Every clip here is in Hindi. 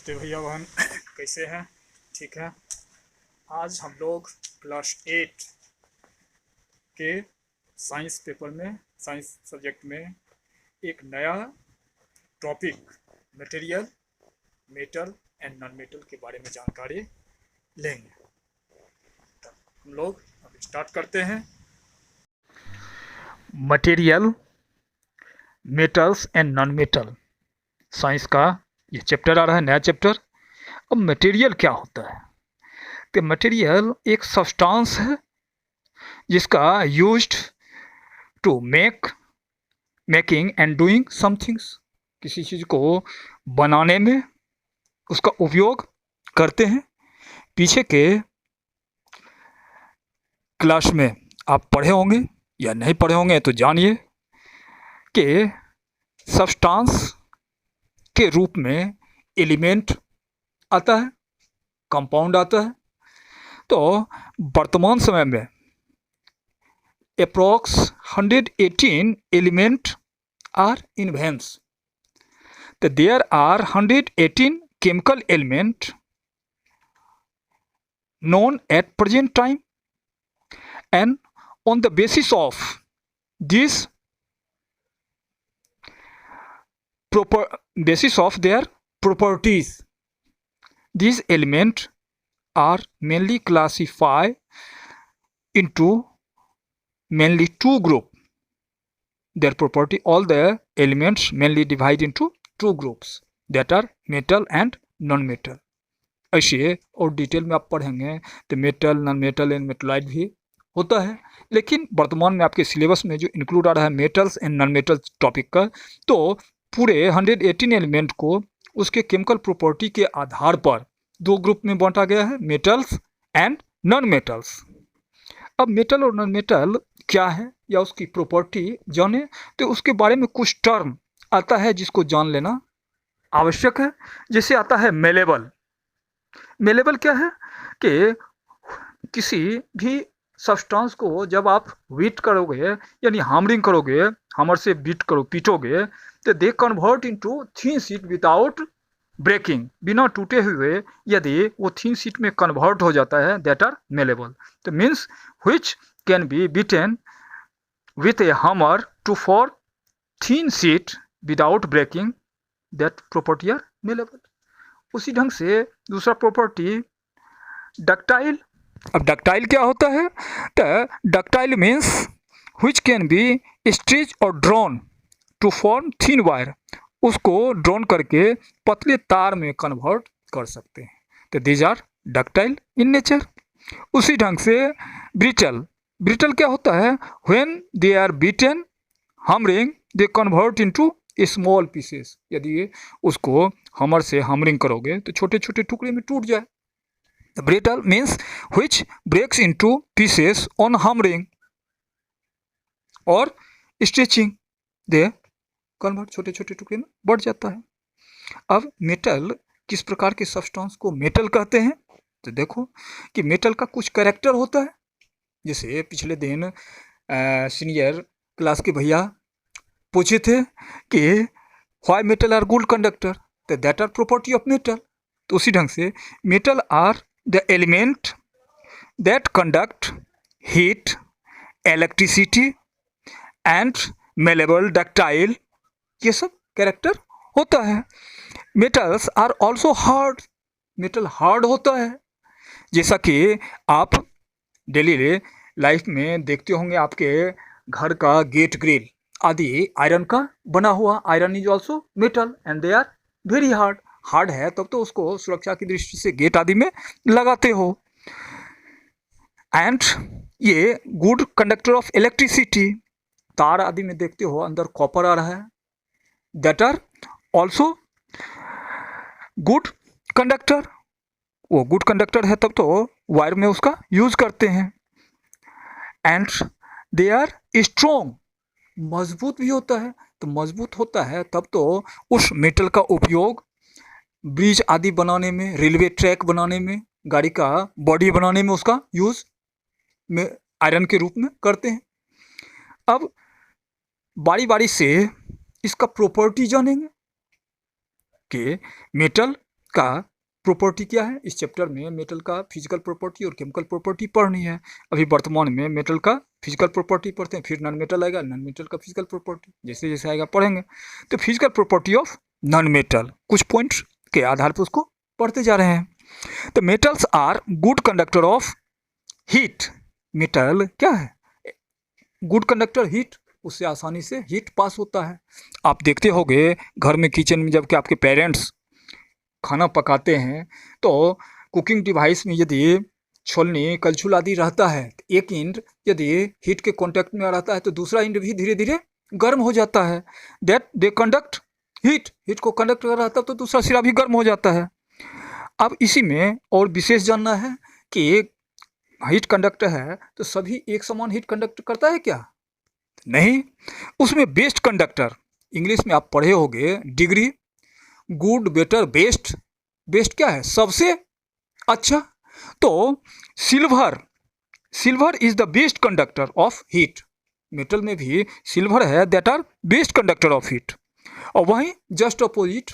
नमस्ते भैया बहन कैसे हैं? ठीक है। आज हम लोग क्लास 8 के साइंस पेपर में, साइंस सब्जेक्ट में एक नया topic material, metal and non metal के बारे में जानकारी लेंगे। तो हम लोग अब स्टार्ट करते हैं। Material, metals and non metal, science का ये चैप्टर आ रहा है, नया चैप्टर। अब मटेरियल क्या होता है? कि मटेरियल एक सब्सटेंस है जिसका used to making and doing somethings, किसी चीज़ को बनाने में उसका उपयोग करते हैं। पीछे के क्लास में आप पढ़े होंगे या नहीं पढ़े होंगे तो जानिए कि सब्सटेंस के रूप में एलिमेंट आता है, कंपाउंड आता है। तो वर्तमान समय में approx 118 element are in veins. तो there are 118 chemical element known at present time, and on the basis of this basis of their properties, these elements are mainly classified into mainly two groups. Their property, all the elements mainly divide into two groups, that are metal and non-metal. ऐसे और डिटेल में आप पढ़ेंगे तो मेटल, नॉन मेटल एंड मेटलाइट भी होता है, लेकिन वर्तमान में आपके सिलेबस में जो इंक्लूड आ रहा है metals and non metal topic का, तो पूरे 118 एलिमेंट को उसके केमिकल प्रॉपर्टी के आधार पर दो ग्रुप में बांटा गया है, मेटल्स एंड नॉन मेटल्स। अब मेटल और नॉन मेटल क्या है या उसकी प्रॉपर्टी जाने तो उसके बारे में कुछ टर्म आता है जिसको जान लेना आवश्यक है। जैसे आता है मेलेबल। मेलेबल क्या है कि किसी भी सब्सटेंस को जब आप बीट करोगे यानी हैमरिंग करोगे, हैमर से बीट करो, पीटोगे, तो they convert into thin sheet without breaking, बिना टूटे हुए यदि वो थिन शीट में कन्वर्ट हो जाता है, दैट आर मेलेबल। तो means which can be beaten with a hammer to form thin sheet without breaking, that property are malleable. उसी ढंग से दूसरा प्रॉपर्टी डक्टाइल। अब डक्टाइल क्या होता है? तो ductile means which can be stretched और drawn to form thin wire, उसको ड्रॉन करके पतले तार में कन्वर्ट कर सकते हैं। तो these are ductile in nature. उसी ढंग से ब्रिटल। ब्रिटल क्या होता है? When they are beaten hammering they convert into small pieces, यदि उसको हमर से हमरिंग करोगे तो छोटे छोटे टुकड़े में टूट जाए। Brittle means which breaks into pieces on hammering और स्ट्रेचिंग, दे कन्वर्ट, छोटे छोटे टुकड़े में बढ़ जाता है। अब मेटल, किस प्रकार के सब्सटेंस को मेटल कहते हैं? तो देखो कि मेटल का कुछ कैरेक्टर होता है। जैसे पिछले दिन सीनियर क्लास के भैया पूछे थे कि why metal are good conductor, तो that are property of metal. तो उसी ढंग से metal are the element that conduct heat, electricity and malleable, ductile, ये सब कैरेक्टर होता है। Metals are also hard. Metal hard होता है, जैसा कि आप डेली लाइफ में देखते होंगे, आपके घर का गेट ग्रिल आदि आयरन का बना हुआ। Iron is also metal and they are very hard. Hard है तब तो उसको सुरक्षा की दृष्टि से गेट आदि में लगाते हो। एंड ये गुड कंडक्टर ऑफ इलेक्ट्रिसिटी, तार आदि में देखते हो अंदर कॉपर आ रहा है, that are also good conductor. वो गुड कंडक्टर है तब तो वायर में उसका यूज करते हैं। एंड दे आर स्ट्रोंग, मजबूत भी होता है। तो मजबूत होता है तब तो उस मेटल का उपयोग ब्रिज आदि बनाने में, रेलवे ट्रैक बनाने में, गाड़ी का बॉडी बनाने में उसका यूज में आयरन के रूप में करते हैं। अब बारी बारी से इसका प्रॉपर्टी जानेंगे कि मेटल का प्रॉपर्टी क्या है। इस चैप्टर में मेटल का फिजिकल प्रॉपर्टी और केमिकल प्रॉपर्टी पढ़नी है। अभी वर्तमान में मेटल का फिजिकल प्रॉपर्टी पढ़ते हैं, फिर नॉन मेटल आएगा, नॉन मेटल का फिजिकल प्रॉपर्टी, जैसे जैसे आएगा पढ़ेंगे। तो physical property of non metal, कुछ पॉइंट्स के आधार पर उसको पढ़ते जा रहे हैं। तो metals are good conductor of heat. Metal क्या है, गुड कंडक्टर हीट, उससे आसानी से हीट पास होता है। आप देखते होंगे घर में किचन में जब कि आपके पेरेंट्स खाना पकाते हैं तो कुकिंग डिवाइस में यदि छोलनी कलछुल आदि रहता है, एक इंड यदि हीट के कांटेक्ट में आ रहता है तो दूसरा इंड भी धीरे धीरे गर्म हो जाता है। That they conduct heat, heat को कंडक्ट कर रहा था तो दूसरा सिरा भी गर्म हो जाता है। अब इसी में और विशेष जानना है कि हीट कंडक्टर है तो सभी एक समान हीट कंडक्ट करता है क्या? नहीं, उसमें बेस्ट कंडक्टर, इंग्लिश में आप पढ़े होंगे degree, good, better, best. Best क्या है, सबसे अच्छा। तो silver is the best conductor of heat. Metal में भी सिल्वर है that are best conductor of heat. और वहीं जस्ट अपोजिट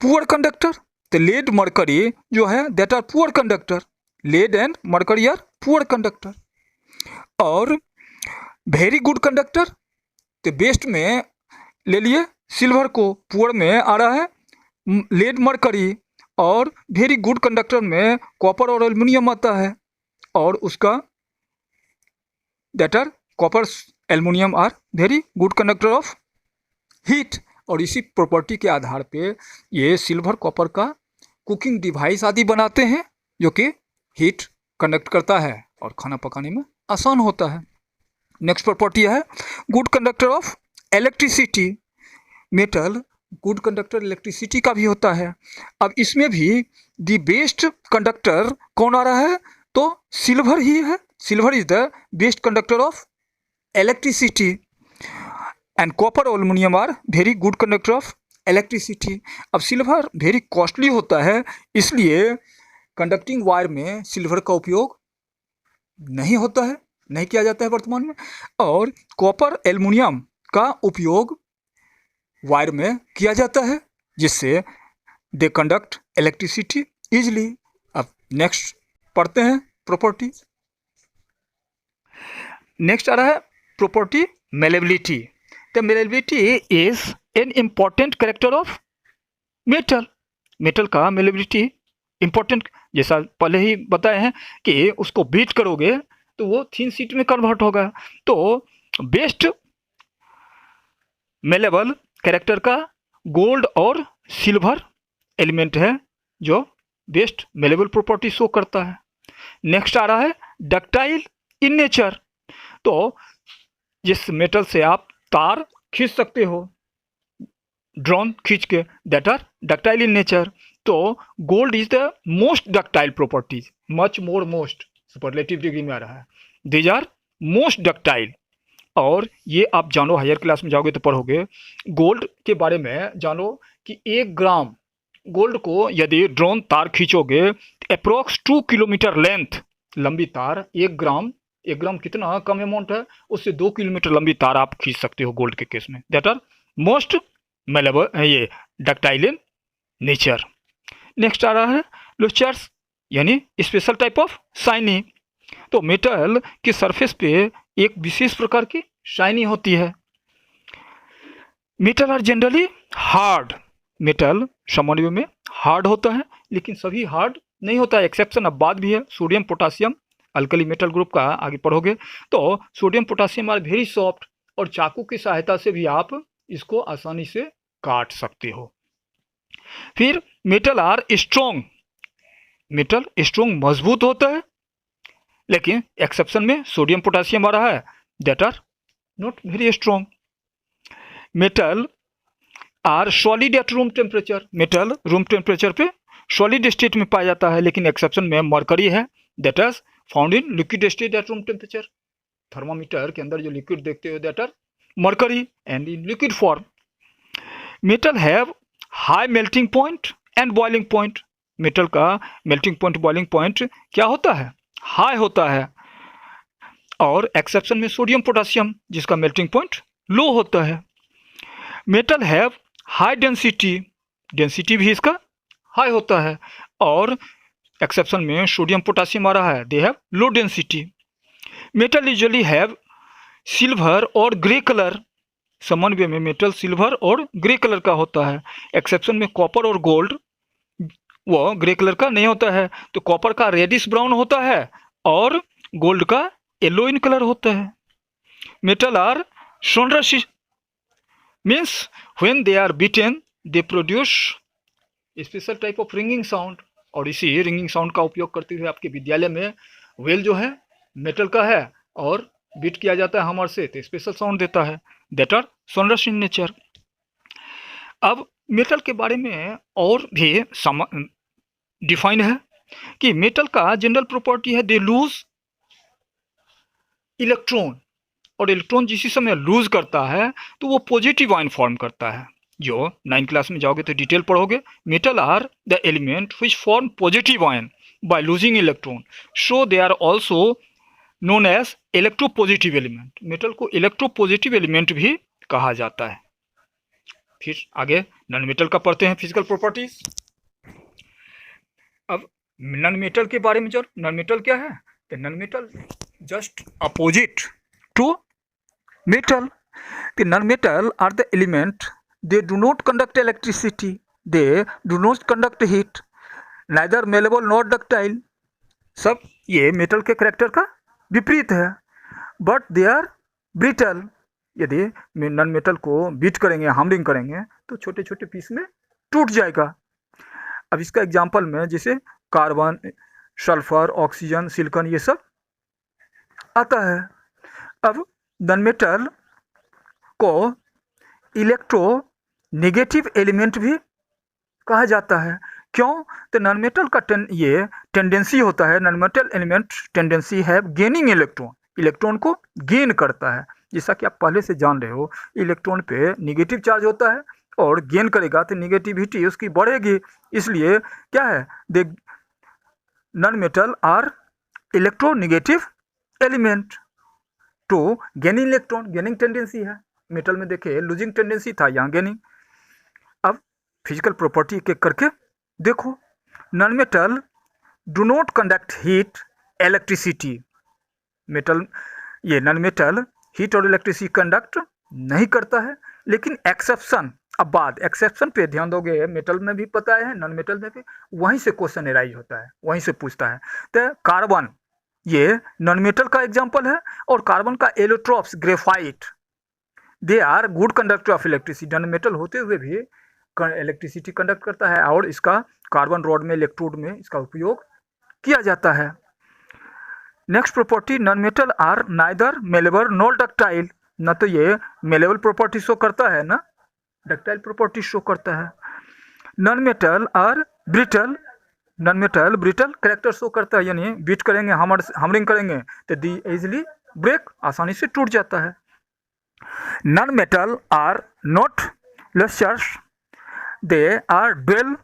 पुअर कंडक्टर, तो लेड मरकरी जो है that are poor conductor. Lead and mercury are poor conductor. और वेरी गुड कंडक्टर, तो बेस्ट में ले लिए सिल्वर को, पुअर में आ रहा है लेड मरकरी, और वेरी गुड कंडक्टर में कॉपर और एल्युमिनियम आता है, और उसका that are copper aluminium are very good conductor of heat. और इसी प्रॉपर्टी के आधार पे ये सिल्वर कॉपर का कुकिंग डिवाइस आदि बनाते हैं जो कि हीट कंडक्ट करता है और खाना पकाने में आसान होता है। नेक्स्ट प्रॉपर्टी है good conductor of electricity. Metal good conductor electricity का भी होता है। अब इसमें भी द बेस्ट कंडक्टर कौन आ रहा है, तो सिल्वर ही है। Silver is the best conductor of electricity and copper और aluminium are very good conductor of electricity. अब सिल्वर वेरी कॉस्टली होता है, इसलिए कंडक्टिंग वायर में सिल्वर का उपयोग नहीं होता है, नहीं किया जाता है वर्तमान में। और कॉपर एल्युमिनियम का उपयोग वायर में किया जाता है, जिससे दे कंडक्ट इलेक्ट्रिसिटी इजली। अब नेक्स्ट पढ़ते हैं प्रॉपर्टीज। नेक्स्ट आ रहा है property malleability. The malleability is an important character of metal. Metal का मेलेबिलिटी इंपॉर्टेंट, जैसा पहले ही बताए हैं कि उसको बीट करोगे तो वो थिन शीट में कन्वर्ट होगा। तो बेस्ट मेलेबल कैरेक्टर का गोल्ड और सिल्वर एलिमेंट है जो बेस्ट मेलेबल प्रॉपर्टी शो करता है। नेक्स्ट आ रहा है डक्टाइल इन नेचर। तो जिस मेटल से आप तार खींच सकते हो, ड्रोन खींच के, that are ductile in nature. तो gold is the most ductile properties, much more most superlative degree में आ रहा है। These are most ductile. और ये आप जानो, हायर क्लास में जाओगे तो पढ़ोगे। गोल्ड के बारे में जानो कि 1 ग्राम गोल्ड को यदि ड्रोन तार खींचोगे, अप्रोक्स 2 किलोमीटर लेंथ लंबी तार, 1 ग्राम कितना कम अमाउंट है, उससे 2 किलोमीटर लंबी तार आप खींच सकते हो गोल्ड के केस में। दैट आर मोस्ट मेलेबल, ये डक्टाइल इन नेचर। नेक्स्ट आ रहा है लुस्चर्स, यानी स्पेशल टाइप ऑफ शाइनी। तो मेटल की सरफेस पे एक विशेष प्रकार की शाइनी होती है। Metal are generally hard. Metal सामान्य में हार्ड होता है, लेकिन सभी हार्ड नहीं होता है, एक्सेप्शन अब बाद भी है। Sodium potassium alkali metal group का आगे पढ़ोगे तो sodium potassium are very soft, और चाकू की सहायता से भी आप इसको आसानी से काट सकते हो। फिर metal are strong. Metal strong मजबूत होता है, लेकिन एक्सेप्शन में सोडियम पोटासियम आ रहा है, that are not very strong. Metal are solid at room temperature. Metal room temperature पे सॉलिड स्टेट में पाया जाता है, लेकिन एक्सेप्शन में मरकरी है, that is found in liquid state at room temperature. Thermometer के अंदर जो लिक्विड देखते हो that are mercury and in liquid form. Metal have high melting point and boiling point. Metal का मेल्टिंग पॉइंट बॉइलिंग पॉइंट क्या होता है, हाई होता है। और एक्सेप्शन में सोडियम पोटासियम जिसका मेल्टिंग पॉइंट लो होता है। Metal have high density, density भी इसका हाई होता है, और एक्सेप्शन में सोडियम पोटासियम आ रहा है, they have low density. Metal usually have silver और ग्रे कलर, सामान्य में मेटल सिल्वर और ग्रे कलर का होता है। एक्सेप्शन में कॉपर और गोल्ड वो ग्रे कलर का नहीं होता है, तो कॉपर का रेडिश ब्राउन होता है और गोल्ड का येलो इन कलर होता है। Metal are sonorous means when they are beaten they produce special type of ringing sound, और इसी रिंगिंग साउंड का उपयोग करते हुए आपके विद्यालय में वेल जो है मेटल का है और बीट किया जाता है हमर से, तो स्पेशल साउंड देता है, that are sonorous in nature. अब मेटल के बारे में और भी डिफाइन है कि मेटल का जनरल प्रॉपर्टी है दे लूज इलेक्ट्रॉन, और इलेक्ट्रॉन जिस समय लूज करता है तो वो पॉजिटिव आयन फॉर्म करता है। जो 9th क्लास में जाओगे तो डिटेल पढ़ोगे। Metal are the element which form positive ion by losing electron, so they are also known as electropositive element. Metal को इलेक्ट्रोपॉजिटिव एलिमेंट भी कहा जाता है। फिर आगे नॉन मेटल का पढ़ते हैं फिजिकल प्रॉपर्टीज। अब नॉन मेटल के बारे में जो नॉन मेटल क्या है, तो non metal just opposite to metal. The non-metal are the element, they do not conduct electricity, they do not conduct heat, neither malleable nor ductile. सब ये मेटल के करेक्टर का विपरीत है, बट दे आर ब्रिटल। यदि नॉन मेटल को बीट करेंगे, हामरिंग करेंगे तो छोटे छोटे पीस में टूट जाएगा। अब इसका एग्जांपल में जैसे कार्बन, सल्फर, ऑक्सीजन, सिलिकॉन ये सब आता है। अब नॉन मेटल को इलेक्ट्रो नेगेटिव एलिमेंट भी कहा जाता है। क्यों? तो नॉन मेटल का ये टेंडेंसी होता है, नॉन मेटल एलिमेंट टेंडेंसी है गेनिंग इलेक्ट्रॉन, इलेक्ट्रॉन को गेन करता है। जैसा कि आप पहले से जान रहे हो, इलेक्ट्रॉन पे नेगेटिव चार्ज होता है और गेन करेगा तो नेगेटिविटी उसकी बढ़ेगी। इसलिए क्या है, they non metal are electro negative element to gaining electron, gaining tendency है। मेटल में देखिए लूजिंग टेंडेंसी था, यहाँ गेनिंग। अब फिजिकल प्रॉपर्टी एक एक करके देखो। Non metal do not conduct heat electricity, metal ये नॉन मेटल हीट और इलेक्ट्रिसिटी कंडक्ट नहीं करता है। लेकिन एक्सेप्शन, अब बात एक्सेप्शन पे ध्यान दोगे, मेटल में भी पता है, नॉन मेटल में भी वहीं से क्वेश्चन एराइज होता है, वहीं से पूछता है। तो कार्बन ये नॉन मेटल का एग्जाम्पल है, और कार्बन का allotropes, graphite, they are good conductor of electricity. Non metal होते हुए भी इलेक्ट्रिसिटी कंडक्ट करता है, और इसका कार्बन रॉड में, इलेक्ट्रोड में इसका उपयोग किया जाता है। Next property, non metal are neither malleable nor ductile, न तो ये मेलेबल प्रॉपर्टी शो करता है ना डक्टाइल प्रॉपर्टी शो करता है। Non metal are brittle, non metal brittle character show करता है, यानी बीट करेंगे, हमरिंग करेंगे तो दी इजिली ब्रेक, आसानी से टूट जाता है। Non metal are not lusters, they are dull,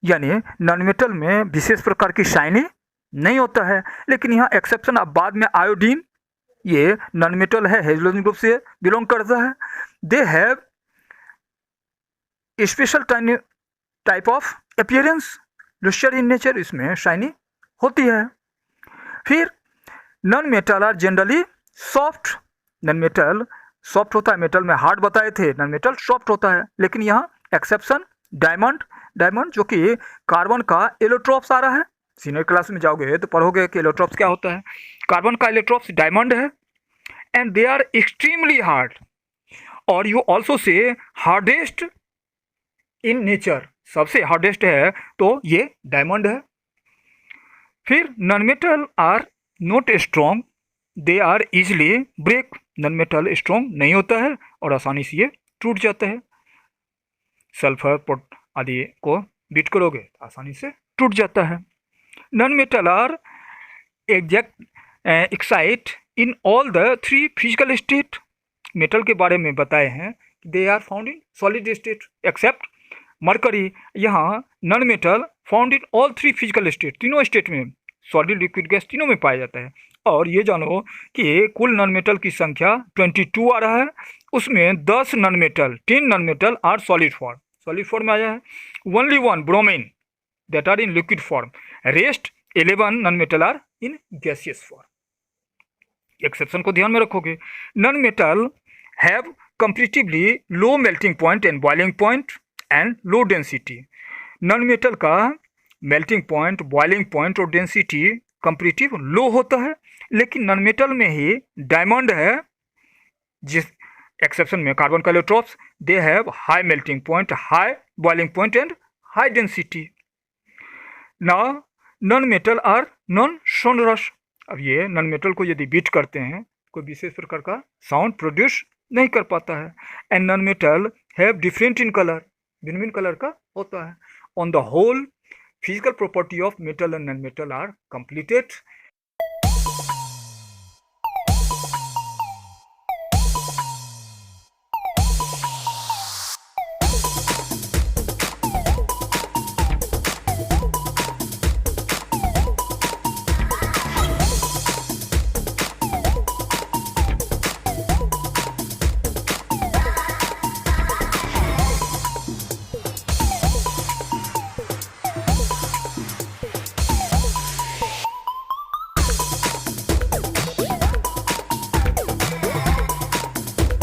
यानी नॉन मेटल में विशेष प्रकार की शाइनिंग नहीं होता है। लेकिन यहाँ एक्सेप्शन, अब बाद में आयोडीन ये नॉन मेटल है, हेलोजन ग्रुप से बिलोंग करता है। They have special type of appearance, lustre in nature, इसमें शाइनी होती है। फिर non metal are generally soft, non metal soft होता है, मेटल में हार्ड बताए थे, नॉन मेटल सॉफ्ट होता है। लेकिन यहाँ एक्सेप्शन डायमंड, डायमंड जो कि कार्बन का एलोट्रोप्स आ रहा है, सीनियर क्लास में जाओगे तो पढ़ोगे कि एलोट्रोप्स क्या होता है। कार्बन का एलोट्रोप्स डायमंड है, and they are extremely hard, और you also say hardest in nature, सबसे हार्डेस्ट है तो ये डायमंड है। फिर non metal are not strong, they are easily break, non metal strong नहीं होता है और आसानी से ये टूट जाता है। सल्फर पोट आदि को बीट करोगे आसानी से टूट जाता है। Non metal are exist in all the 3 physical state, metal के बारे में बताए हैं, they are found in solid state except mercury. यहाँ non metal found in all 3 physical state, तीनों स्टेट में, सॉलिड, लिक्विड, गैस तीनों में पाया जाता है। और ये जानो कि कुल नॉन मेटल की संख्या 22 आ रहा है, उसमें 10 non metal, 10 non metal are solid form, solid form में आया है। Only 1 bromine, that are in liquid form. Rest 11 non-metal are in gaseous form. Exception को ध्यान में रखोगे. Non metal have comparatively low melting point and boiling point and low density. Non metal का मेल्टिंग पॉइंट, बॉइलिंग पॉइंट और डेंसिटी कंपैरेटिव लो होता है, लेकिन नॉन मेटल में ही डायमंड है, जिस एक्सेप्शन में कार्बन का electrons, they have high melting point, high boiling point and high density. Now non metal are non sonorous. अब ये नॉन मेटल को यदि बीट करते हैं, कोई विशेष प्रकार का साउंड प्रोड्यूस नहीं कर पाता है. And non metal have different in colour, भिन्न भिन्न कलर का होता है. On the whole, physical property of metal and non-metal are completed.